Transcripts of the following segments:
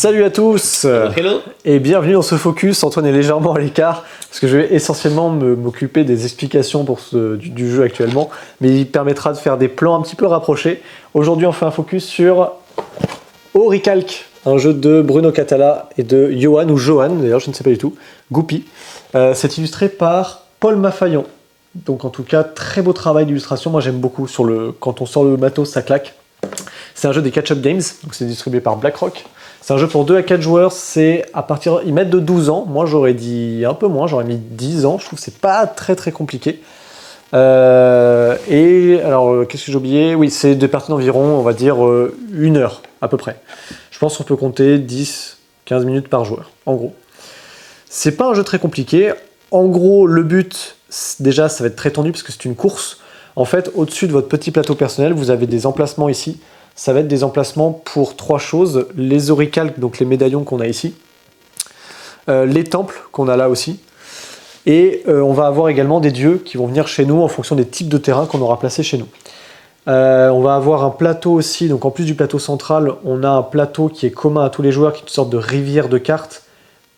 Salut à tous et bienvenue dans ce focus. Antoine est légèrement à l'écart parce que je vais essentiellement m'occuper des explications du jeu actuellement, mais il permettra de faire des plans un petit peu rapprochés. Aujourd'hui on fait un focus sur Oricalc, un jeu de Bruno Cathala et de Johan, ou Johan d'ailleurs je ne sais pas du tout, Goupy. C'est illustré par Paul Mafayon. Donc en tout cas très beau travail d'illustration, moi j'aime beaucoup, quand on sort le matos ça claque. C'est un jeu des Catch-Up Games, donc c'est distribué par BlackRock. C'est un jeu pour 2 à 4 joueurs, ils mettent de 12 ans, moi j'aurais dit un peu moins, j'aurais mis 10 ans, je trouve que c'est pas très compliqué. Et alors, qu'est-ce que j'ai oublié? Oui, c'est des parties d'environ, on va dire, 1 heure à peu près. Je pense qu'on peut compter 10-15 minutes par joueur, en gros. C'est pas un jeu très compliqué. En gros, le but, déjà, ça va être très tendu parce que c'est une course. En fait, au-dessus de votre petit plateau personnel, vous avez des emplacements ici. Ça va être des emplacements pour 3 choses. Les oricalques, donc les médaillons qu'on a ici. Les temples qu'on a là aussi. Et on va avoir également des dieux qui vont venir chez nous en fonction des types de terrain qu'on aura placés chez nous. On va avoir un plateau aussi, donc en plus du plateau central, on a un plateau qui est commun à tous les joueurs, qui est une sorte de rivière de cartes,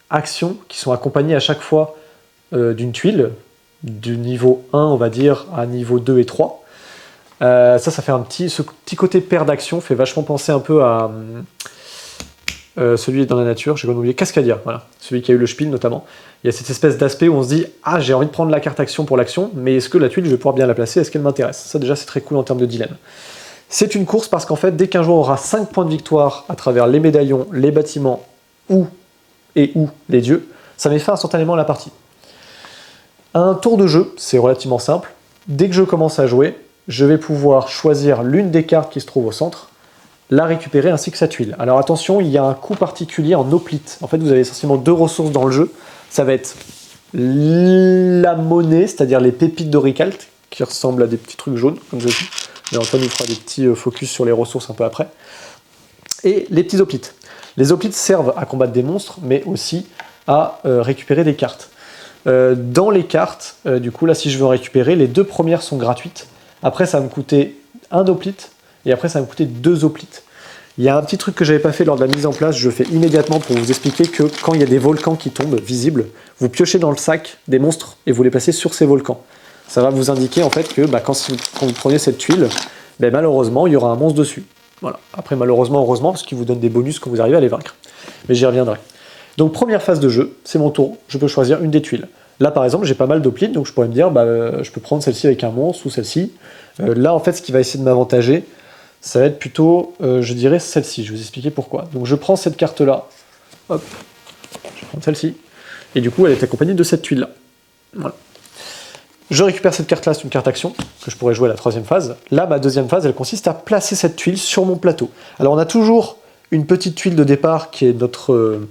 actions, qui sont accompagnées à chaque fois d'une tuile, du niveau 1, on va dire, à niveau 2 et 3. Ça fait ce petit côté paire d'action, fait vachement penser un peu à celui dans la nature, j'ai oublié, Cascadia, voilà, celui qui a eu le Spiel notamment. Il y a cette espèce d'aspect où on se dit « Ah, j'ai envie de prendre la carte action pour l'action, mais est-ce que la tuile, je vais pouvoir bien la placer? Est-ce qu'elle m'intéresse ?» Ça déjà, c'est très cool en termes de dilemme. C'est une course parce qu'en fait, dès qu'un joueur aura 5 points de victoire à travers les médaillons, les bâtiments ou les dieux, ça met fin instantanément à la partie. Un tour de jeu, c'est relativement simple. Dès que je commence à jouer, je vais pouvoir choisir l'une des cartes qui se trouve au centre, la récupérer ainsi que sa tuile. Alors attention, il y a un coup particulier en hoplite. En fait, vous avez essentiellement 2 ressources dans le jeu. Ça va être la monnaie, c'est-à-dire les pépites d'Oricalc, qui ressemblent à des petits trucs jaunes, comme je dis. Mais Antoine nous fera des petits focus sur les ressources un peu après. Et les petits hoplites. Les hoplites servent à combattre des monstres, mais aussi à récupérer des cartes. Dans les cartes, du coup, là, si je veux en récupérer, les 2 premières sont gratuites. Après, ça va me coûter 1 hoplite, et après, ça va me coûter 2 hoplites. Il y a un petit truc que j'avais pas fait lors de la mise en place, je le fais immédiatement pour vous expliquer que quand il y a des volcans qui tombent visibles, vous piochez dans le sac des monstres et vous les placez sur ces volcans. Ça va vous indiquer en fait que quand vous prenez cette tuile, malheureusement, il y aura un monstre dessus. Voilà. Après, malheureusement, heureusement, parce qu'il vous donne des bonus quand vous arrivez à les vaincre. Mais j'y reviendrai. Donc, première phase de jeu, c'est mon tour, je peux choisir une des tuiles. Là, par exemple, j'ai pas mal d'hoplites, donc je pourrais me dire, je peux prendre celle-ci avec un monstre ou celle-ci. Là, en fait, ce qui va essayer de m'avantager, ça va être plutôt, je dirais, celle-ci. Je vais vous expliquer pourquoi. Donc, je prends cette carte-là. Hop. Je vais prendre celle-ci. Et du coup, elle est accompagnée de cette tuile-là. Voilà. Je récupère cette carte-là, c'est une carte action, que je pourrais jouer à la 3e phase. Là, ma 2e phase, elle consiste à placer cette tuile sur mon plateau. Alors, on a toujours une petite tuile de départ qui est notre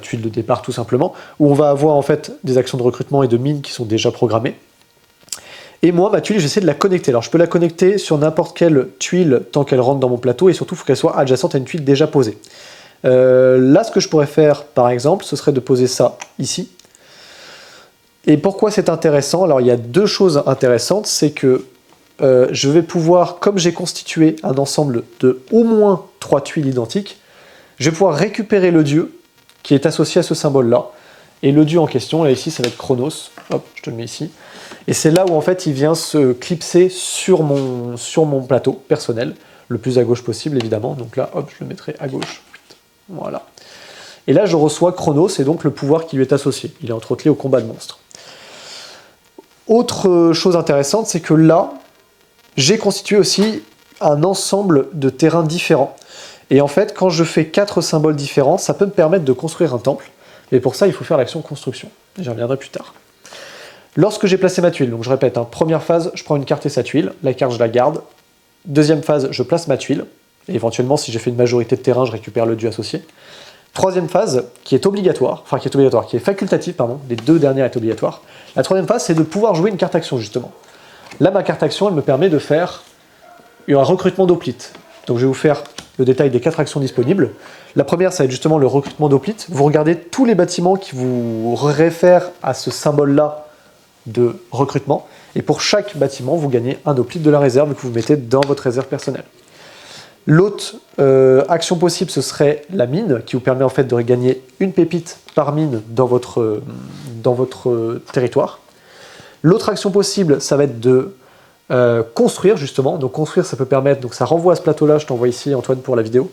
tuile de départ, tout simplement, où on va avoir, en fait, des actions de recrutement et de mine qui sont déjà programmées. Et moi, ma tuile, j'essaie de la connecter. Alors, je peux la connecter sur n'importe quelle tuile tant qu'elle rentre dans mon plateau, et surtout, il faut qu'elle soit adjacente à une tuile déjà posée. Là, ce que je pourrais faire, par exemple, ce serait de poser ça ici. Et pourquoi c'est intéressant? Alors, il y a 2 choses intéressantes. C'est que je vais pouvoir, comme j'ai constitué un ensemble de au moins 3 tuiles identiques, je vais pouvoir récupérer le dieu qui est associé à ce symbole-là. Et le dieu en question, là, ici, ça va être Chronos. Hop, je te le mets ici. Et c'est là où en fait il vient se clipser sur mon plateau personnel, le plus à gauche possible évidemment. Donc là, hop, je le mettrai à gauche. Voilà. Et là, je reçois Chronos et donc le pouvoir qui lui est associé. Il est entre autres lié au combat de monstres. Autre chose intéressante, c'est que là, j'ai constitué aussi un ensemble de terrains différents. Et en fait, quand je fais 4 symboles différents, ça peut me permettre de construire un temple. Et pour ça, il faut faire l'action construction. J'y reviendrai plus tard. Lorsque j'ai placé ma tuile, donc je répète, première phase, je prends une carte et sa tuile, la carte je la garde. 2e phase, je place ma tuile, et éventuellement si j'ai fait une majorité de terrain, je récupère le dieu associé. 3e phase, qui est obligatoire, qui est facultative, pardon, les 2 dernières est obligatoire. La 3e phase, c'est de pouvoir jouer une carte action justement. Là, ma carte action, elle me permet de faire un recrutement d'hoplites. Donc je vais vous faire le détail des 4 actions disponibles. La première, ça va être justement le recrutement d'hoplites. Vous regardez tous les bâtiments qui vous réfèrent à ce symbole-là de recrutement, et pour chaque bâtiment, vous gagnez un hoplite de la réserve que vous mettez dans votre réserve personnelle. L'autre action possible, ce serait la mine, qui vous permet en fait de gagner une pépite par mine dans votre territoire. L'autre action possible, ça va être de construire justement. Donc construire, ça peut permettre, donc ça renvoie à ce plateau-là, je t'envoie ici Antoine pour la vidéo.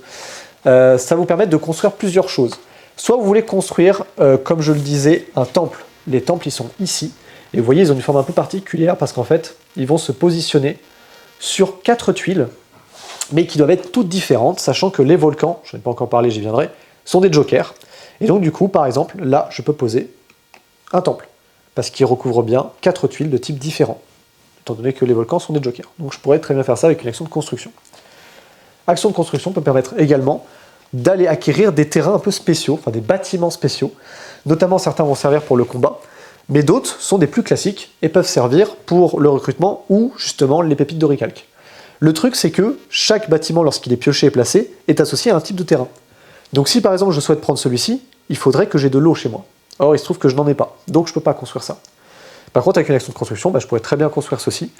Ça vous permet de construire plusieurs choses. Soit vous voulez construire, comme je le disais, un temple. Les temples, ils sont ici. Et vous voyez, ils ont une forme un peu particulière parce qu'en fait, ils vont se positionner sur 4 tuiles, mais qui doivent être toutes différentes, sachant que les volcans, je n'en ai pas encore parlé, j'y viendrai, sont des jokers. Et donc du coup, par exemple, là, je peux poser un temple, parce qu'il recouvre bien 4 tuiles de types différents, étant donné que les volcans sont des jokers. Donc je pourrais très bien faire ça avec une action de construction. Action de construction peut permettre également d'aller acquérir des terrains un peu spéciaux, enfin des bâtiments spéciaux. Notamment, certains vont servir pour le combat, mais d'autres sont des plus classiques et peuvent servir pour le recrutement ou justement les pépites d'oricalque. Le truc, c'est que chaque bâtiment, lorsqu'il est pioché et placé, est associé à un type de terrain. Donc si par exemple je souhaite prendre celui-ci, il faudrait que j'ai de l'eau chez moi. Or, il se trouve que je n'en ai pas, donc je ne peux pas construire ça. Par contre, avec une action de construction, je pourrais très bien construire ceci.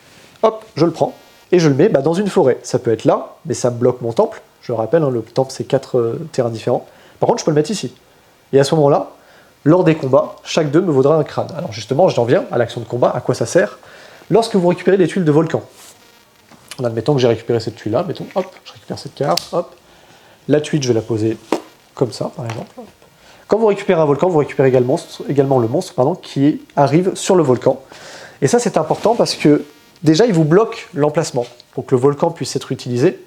Hop, je le prends et je le mets dans une forêt. Ça peut être là, mais ça me bloque mon temple. Je le rappelle, le temple, c'est 4 terrains différents. Par contre, je peux le mettre ici. Et à ce moment-là, lors des combats, chaque 2 me vaudra un crâne. Alors justement, j'en viens à l'action de combat, à quoi ça sert. Lorsque vous récupérez des tuiles de volcan, en admettant que j'ai récupéré cette tuile-là, mettons, hop, je récupère cette carte, hop. La tuile, je vais la poser comme ça, par exemple. Quand vous récupérez un volcan, vous récupérez également le monstre qui arrive sur le volcan. Et ça, c'est important parce que, déjà, il vous bloque l'emplacement. Pour que le volcan puisse être utilisé,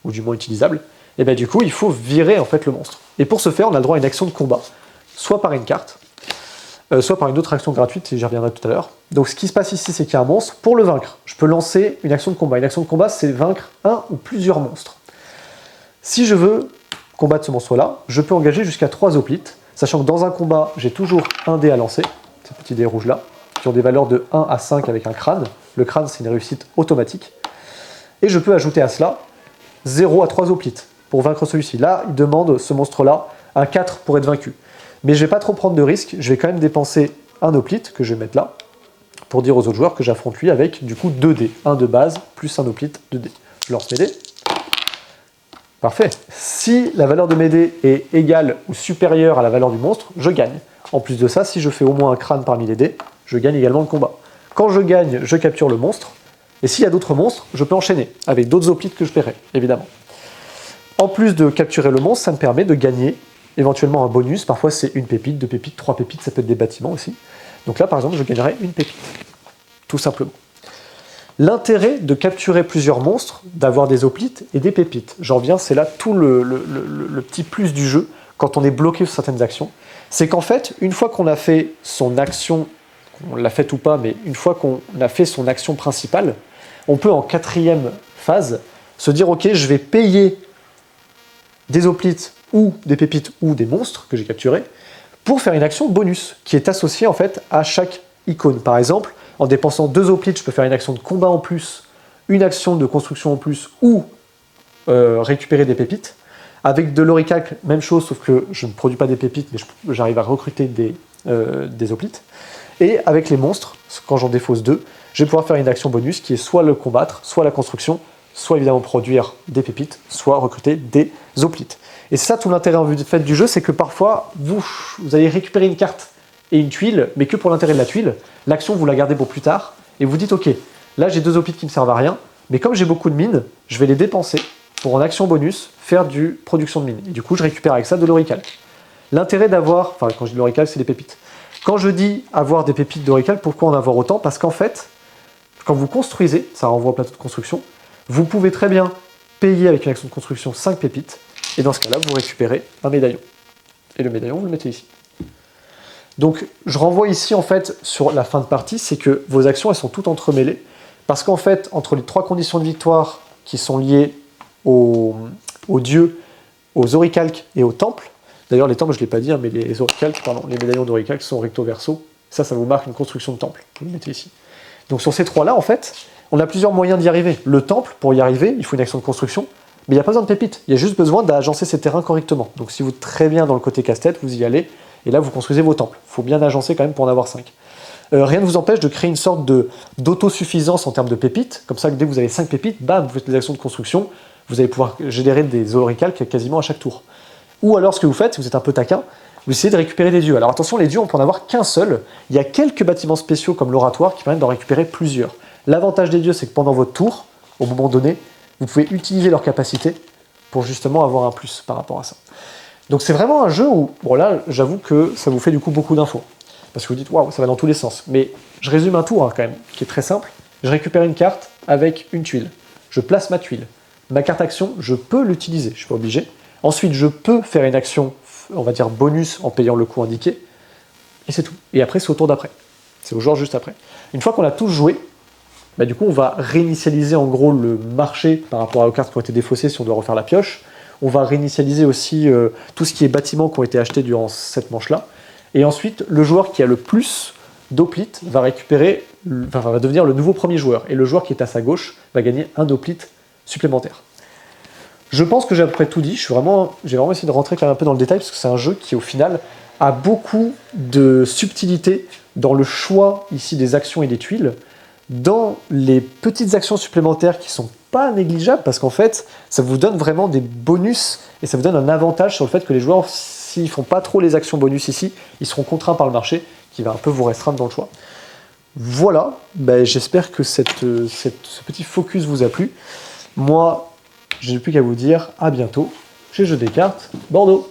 ou du moins utilisable, et bien du coup, il faut virer en fait le monstre. Et pour ce faire, on a le droit à une action de combat, soit par une carte, soit par une autre action gratuite, et j'y reviendrai tout à l'heure. Donc ce qui se passe ici, c'est qu'il y a un monstre. Pour le vaincre, je peux lancer une action de combat. Une action de combat, c'est vaincre un ou plusieurs monstres. Si je veux combattre ce monstre-là, je peux engager jusqu'à 3 hoplites, sachant que dans un combat, j'ai toujours un dé à lancer, ces petits dés rouges-là, qui ont des valeurs de 1 à 5 avec un crâne. Le crâne, c'est une réussite automatique. Et je peux ajouter à cela 0 à 3 hoplites pour vaincre celui-ci. Là, il demande, ce monstre-là, un 4 pour être vaincu. Mais je ne vais pas trop prendre de risques, je vais quand même dépenser un hoplite, que je vais mettre là, pour dire aux autres joueurs que j'affronte lui avec, du coup, 2 dés. Un de base, plus un hoplite, 2 dés. Je lance mes dés. Parfait. Si la valeur de mes dés est égale ou supérieure à la valeur du monstre, je gagne. En plus de ça, si je fais au moins un crâne parmi les dés, je gagne également le combat. Quand je gagne, je capture le monstre, et s'il y a d'autres monstres, je peux enchaîner, avec d'autres hoplites que je paierai, évidemment. En plus de capturer le monstre, ça me permet de gagner éventuellement un bonus. Parfois c'est une pépite, 2 pépites, 3 pépites, ça peut être des bâtiments aussi. Donc là par exemple je gagnerai une pépite, tout simplement. L'intérêt de capturer plusieurs monstres, d'avoir des hoplites et des pépites, j'en reviens, c'est là tout le petit plus du jeu, quand on est bloqué sur certaines actions, c'est qu'en fait, une fois qu'on a fait son action, on l'a faite ou pas, mais une fois qu'on a fait son action principale, on peut en 4e phase se dire ok, je vais payer des hoplites ou des pépites ou des monstres que j'ai capturés pour faire une action bonus qui est associée en fait à chaque icône. Par exemple, en dépensant 2 hoplites, je peux faire une action de combat en plus, une action de construction en plus ou récupérer des pépites. Avec de l'oricalque, même chose, sauf que je ne produis pas des pépites, mais j'arrive à recruter des hoplites. Et avec les monstres, quand j'en défausse 2, je vais pouvoir faire une action bonus qui est soit le combattre, soit la construction, soit évidemment produire des pépites, soit recruter des hoplites. Et c'est ça tout l'intérêt en vue de fait du jeu, c'est que parfois, vous allez récupérer une carte et une tuile, mais que pour l'intérêt de la tuile, l'action vous la gardez pour plus tard, et vous dites ok, là j'ai 2 hoplites qui ne me servent à rien, mais comme j'ai beaucoup de mines, je vais les dépenser pour en action bonus, faire du production de mines. Et du coup, je récupère avec ça de l'oricalque. L'intérêt d'avoir, enfin quand je dis l'oricalque, c'est des pépites. Quand je dis avoir des pépites d'oricalque, pourquoi en avoir autant? Parce qu'en fait, quand vous construisez, ça renvoie au plateau de construction, vous pouvez très bien payer avec une action de construction 5 pépites, et dans ce cas-là, vous récupérez un médaillon. Et le médaillon, vous le mettez ici. Donc, je renvoie ici, en fait, sur la fin de partie, c'est que vos actions, elles sont toutes entremêlées, parce qu'en fait, entre les 3 conditions de victoire qui sont liées aux dieux, aux oricalques et aux temples, d'ailleurs, les temples, je ne l'ai pas dit, hein, mais les oricalques, pardon, les médaillons d'oricalques sont recto-verso, ça vous marque une construction de temple, vous le mettez ici. Donc, sur ces 3-là, en fait, on a plusieurs moyens d'y arriver. Le temple, pour y arriver, il faut une action de construction, mais il n'y a pas besoin de pépites, il y a juste besoin d'agencer ces terrains correctement. Donc si vous êtes très bien dans le côté casse-tête, vous y allez, et là vous construisez vos temples. Il faut bien agencer quand même pour en avoir 5. Rien ne vous empêche de créer une sorte d'autosuffisance en termes de pépites, comme ça que dès que vous avez 5 pépites, bam, vous faites des actions de construction, vous allez pouvoir générer des oricalques quasiment à chaque tour. Ou alors ce que vous faites, si vous êtes un peu taquin, vous essayez de récupérer des dieux. Alors attention, les dieux, on peut en avoir qu'un seul. Il y a quelques bâtiments spéciaux comme l'oratoire qui permettent d'en récupérer plusieurs. L'avantage des dieux, c'est que pendant votre tour, au moment donné, vous pouvez utiliser leur capacité pour justement avoir un plus par rapport à ça. Donc c'est vraiment un jeu où, bon là, j'avoue que ça vous fait du coup beaucoup d'infos. Parce que vous dites, waouh, ça va dans tous les sens. Mais je résume un tour quand même, qui est très simple. Je récupère une carte avec une tuile. Je place ma tuile. Ma carte action, je peux l'utiliser, je ne suis pas obligé. Ensuite, je peux faire une action, on va dire bonus, en payant le coût indiqué. Et c'est tout. Et après, c'est au tour d'après. C'est au joueur juste après. Une fois qu'on a tous joué, bah, du coup, on va réinitialiser en gros le marché par rapport aux cartes qui ont été défaussées si on doit refaire la pioche. On va réinitialiser aussi tout ce qui est bâtiments qui ont été achetés durant cette manche-là. Et ensuite, le joueur qui a le plus d'hoplites va va devenir le nouveau premier joueur. Et le joueur qui est à sa gauche va gagner un hoplite supplémentaire. Je pense que j'ai à peu près tout dit. J'ai vraiment essayé de rentrer quand même un peu dans le détail parce que c'est un jeu qui, au final, a beaucoup de subtilité dans le choix ici des actions et des tuiles, dans les petites actions supplémentaires qui sont pas négligeables parce qu'en fait, ça vous donne vraiment des bonus et ça vous donne un avantage sur le fait que les joueurs, s'ils font pas trop les actions bonus ici, ils seront contraints par le marché qui va un peu vous restreindre dans le choix. Voilà, ben, j'espère que ce petit focus vous a plu. Moi, je n'ai plus qu'à vous dire à bientôt chez Jeux des cartes Bordeaux.